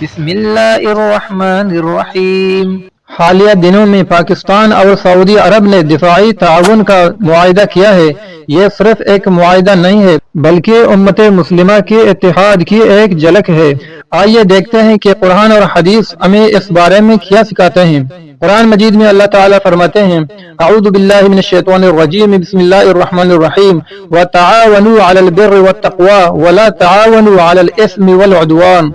بسم اللہ الرحمن الرحیم۔ حالیہ دنوں میں پاکستان اور سعودی عرب نے دفاعی تعاون کا معاہدہ کیا ہے۔ یہ صرف ایک معاہدہ نہیں ہے بلکہ امت مسلمہ کے اتحاد کی ایک جھلک ہے۔ آئیے دیکھتے ہیں کہ قرآن اور حدیث ہمیں اس بارے میں کیا سکھاتے ہیں۔ قرآن مجید میں اللہ تعالیٰ فرماتے ہیں، اعوذ باللہ من الشیطان الرجیم، بسم اللہ الرحمن الرحیم، وَتَعَاوَنُوا عَلَى الْبِرِّ وَالتَّقْوَى وَلَا تَعَاوَنُوا عَلَى الْإِثْمِ وَالْعُدْوَانِ،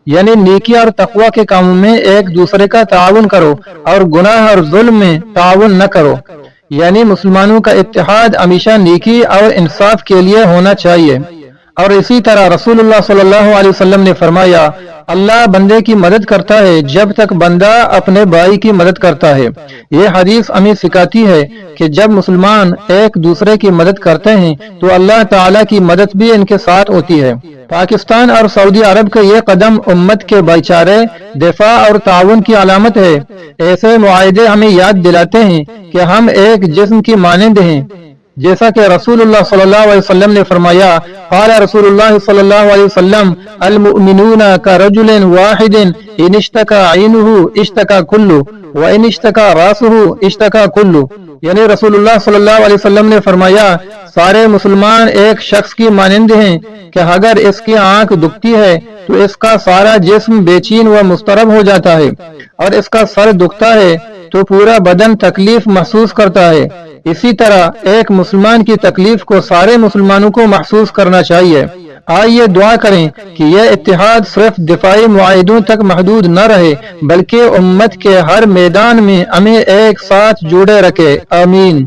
یعنی نیکی اور تقوی کے کاموں میں ایک دوسرے کا تعاون کرو اور گناہ اور ظلم میں تعاون نہ کرو۔ یعنی مسلمانوں کا اتحاد ہمیشہ نیکی اور انصاف کے لیے ہونا چاہیے۔ اور اسی طرح رسول اللہ صلی اللہ علیہ وسلم نے فرمایا، اللہ بندے کی مدد کرتا ہے جب تک بندہ اپنے بھائی کی مدد کرتا ہے۔ یہ حدیث ہمیں سکھاتی ہے کہ جب مسلمان ایک دوسرے کی مدد کرتے ہیں تو اللہ تعالیٰ کی مدد بھی ان کے ساتھ ہوتی ہے۔ پاکستان اور سعودی عرب کا یہ قدم امت کے بھائی چارے، دفاع اور تعاون کی علامت ہے۔ ایسے معاہدے ہمیں یاد دلاتے ہیں کہ ہم ایک جسم کی مانند ہیں، جیسا کہ رسول اللہ صلی اللہ علیہ وسلم نے فرمایا، قال رسول اللہ صلی اللہ علیہ وسلم، المؤمنون كرجل واحد ان اشتكى عينه اشتكى كله وان اشتكى راسه اشتكى كله، یعنی رسول اللہ صلی اللہ علیہ وسلم نے فرمایا، سارے مسلمان ایک شخص کی مانند ہیں کہ اگر اس کی آنکھ دکھتی ہے تو اس کا سارا جسم بے چین و مضطرب ہو جاتا ہے، اور اس کا سر دکھتا ہے تو پورا بدن تکلیف محسوس کرتا ہے۔ اسی طرح ایک مسلمان کی تکلیف کو سارے مسلمانوں کو محسوس کرنا چاہیے۔ آئیے دعا کریں کہ یہ اتحاد صرف دفاعی معاہدوں تک محدود نہ رہے بلکہ امت کے ہر میدان میں ہمیں ایک ساتھ جوڑے رکھے۔ آمین۔